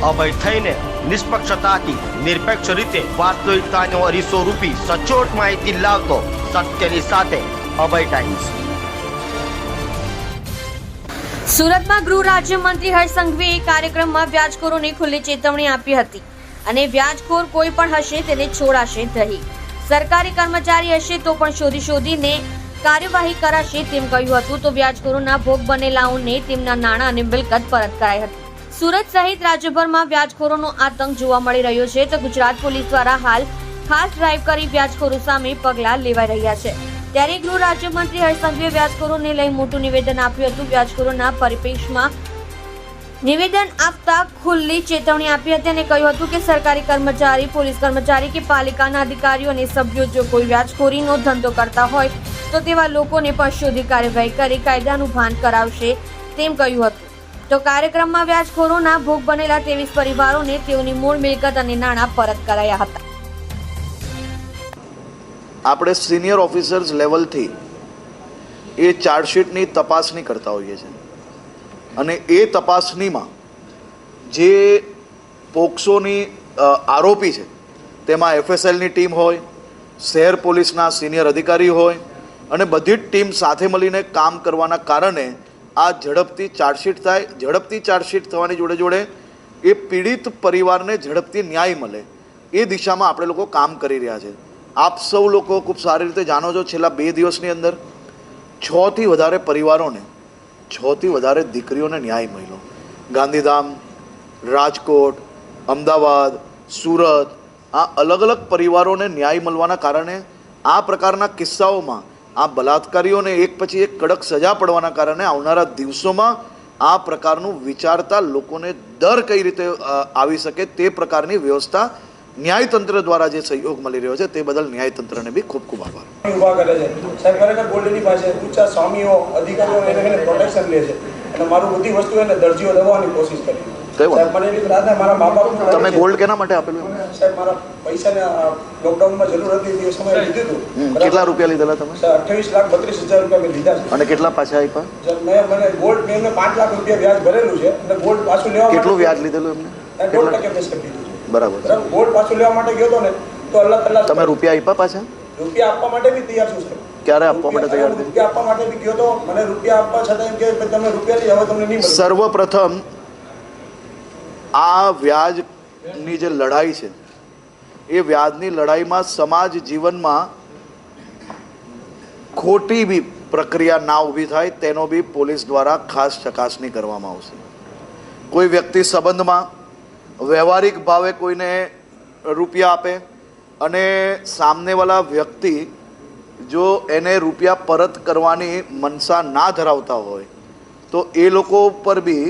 અભય થઈને નિષ્પક્ષતાથી નિરપેક્ષ રીતે વાસ્તવિકતાનો અરીસો રૂપી સચોટ માહિતી લાવતો સત્યની સાથે અભય ટાઈમ્સ। સુરતમાં ગૃહ રાજ્યમંત્રી હર્ષ સંઘવીએ કાર્યક્રમમાં વ્યાજખોરોને ખુલ્લી ચેતવણી આપી હતી અને વ્યાજખોર કોઈ પણ હશે તેને છોડાશે નહીં। સરકારી કર્મચારી હશે તો પણ શોધીને કાર્યવાહી કરાશે તેમ કહ્યું હતું। તો વ્યાજખોરોના ભોગ બનેલાઓને તેમના નાણાં અને મિલકત પરત કરાઈ હતી। સુરત સહિત રાજ્યભરમાં વ્યાજખોરોનો આતંક જોવા મળી રહ્યો છે તો ગુજરાત પોલીસ દ્વારા હાલ ખાસ ડ્રાઈવ કરી વ્યાજખોરો સામે પગલાં લેવાઈ રહ્યા છે। ત્યારે ગૃહ રાજ્યમંત્રી હર્ષ સંઘવીએ વ્યાજખોરોને લઈ મોટું નિવેદન આપ્યું હતું। વ્યાજખોરોના પરિપ્રેક્ષમાં નિવેદન આપતા ખુલ્લી ચેતવણી આપી હતી અને કહ્યું હતું કે સરકારી કર્મચારી, પોલીસ કર્મચારી કે પાલિકાના અધિકારીઓ અને સભ્યો જો કોઈ વ્યાજખોરીનો ધંધો કરતા હોય તો તેવા લોકોને પણ શોધી કાર્યવાહી કરી કાયદાનું ભાન કરાવશે તેમ કહ્યું હતું। તો કાર્યક્રમમાં વ્યાજખોરોના ભોગ બનેલા 23 પરિવારોને તેઓની મૂળ મિલકત અને નાણાં પરત કરાયા હતા। આપણે સિનિયર ઓફિસર્સ લેવલથી એ ચાર્જશીટની તપાસણી કરતા હોઈએ છીએ અને એ તપાસણીમાં જે પોક્સોની આરોપી છે તેમાં એફએસએલની ટીમ હોય, શહેર પોલીસના સિનિયર અધિકારી હોય અને બધી જ ટીમ સાથે મળીને કામ કરવાના કારણે આ ઝડપથી ચાર્જશીટ થાય। ઝડપથી ચાર્જશીટ થવાની જોડે જોડે એ પીડિત પરિવારને ઝડપથી ન્યાય મળે એ દિશામાં આપણે લોકો કામ કરી રહ્યા છે। આપ સૌ લોકો ખૂબ સારી રીતે જાણો છો, છેલ્લા 2 દિવસની અંદર 6 થી વધારે પરિવારોને, 6 થી વધારે દીકરીઓને ન્યાય મળ્યો। ગાંધીધામ, રાજકોટ, અમદાવાદ, સુરત, આ અલગ અલગ પરિવારોને ન્યાય મળવાના કારણે આ પ્રકારના કિસ્સાઓમાં આ બલાત્કારીઓને એક પછી એક કડક સજા પડવાના કારણે આવનારા દિવસોમાં આ પ્રકારનું વિચારતા લોકોને દર કઈ રીતે આવી શકે તે પ્રકારની વ્યવસ્થા ન્યાયતંત્ર દ્વારા જે સહયોગ મળી રહ્યો છે તે બદલ ન્યાયતંત્રને બી ખૂબ ખૂબ આભાર। ઉભા કરે છે સાહેબ, ખરેખર ગોલ્ડની પાસે ઊંચા સ્વામીઓ અધિકારીઓ એને પ્રોટેક્શન લે છે અને મારું બધી વસ્તુ એને દરજીઓ દબાવવાની કોશિશ કરી સાહેબ। મને એવી રાતે મારા મા બાપ તમે ગોલ્ડ કેના માટે આપેલું સાહેબ? મારા પૈસાને લોકડાઉનમાં જરૂર હતી તે સમયે લીધું હતું। કેટલા રૂપિયા લીધેલા તમે? 28,32,000 રૂપિયા મેં લીધા છે। અને કેટલા પાછા આપ્યા? મને ગોલ્ડ મેં 5 લાખ રૂપિયા વ્યાજ ભરેલું છે અને ગોલ્ડ પાછું લેવા કેટલું વ્યાજ લીધેલું એમને? 1.5% બેસ્ટ કરી દીધું છે। બરાબર। ગોલ્ડ પાછું લેવા માટે ગયો હતો ને તો અલ્લાહ તઆલા તમે રૂપિયા આપ્યા પાછા? રૂપિયા આપવા માટે બી તૈયાર છું સાહેબ। ક્યારે આપવા માટે તૈયાર છે? રૂપિયા આપવા માટે બી ગયો તો મને રૂપિયા આપવા છતાં એમ કે તમે રૂપિયા લઈ, હવે તમને નહીં મળે। સર્વપ્રથમ આ વ્યાજની જે લડાઈ છે એ વ્યાજની લડાઈમાં સમાજ જીવનમાં ખોટી બી પ્રક્રિયા ના ઊભી થાય તેનો બી પોલીસ દ્વારા ખાસ ચકાસણી કરવામાં આવશે। કોઈ વ્યક્તિ સંબંધમાં વ્યવહારિક ભાવે કોઈને રૂપિયા આપે અને સામનેવાળા વ્યક્તિ જો એને રૂપિયા પરત કરવાની મનસા ના ધરાવતા હોય તો એ લોકો ઉપર બી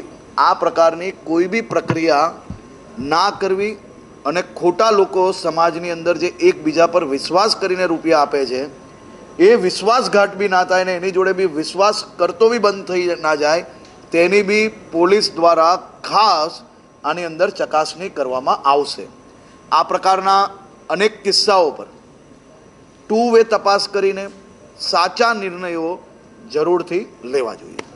આ પ્રકારની કોઈ બી પ્રક્રિયા ના કરવી અને ખોટા લોકો સમાજની અંદર જે એકબીજા પર વિશ્વાસ કરીને રૂપિયા આપે છે એ વિશ્વાસઘાત બી ના થાય ને એની જોડે બી વિશ્વાસ કરતો બી બંધ થઈ ના જાય તેની બી પોલીસ દ્વારા ખાસ આની અંદર ચકાસણી કરવામાં આવશે। આ પ્રકારના અનેક કિસ્સાઓ પર 2 વે તપાસ કરીને સાચા નિર્ણયો જરૂરથી લેવા જોઈએ।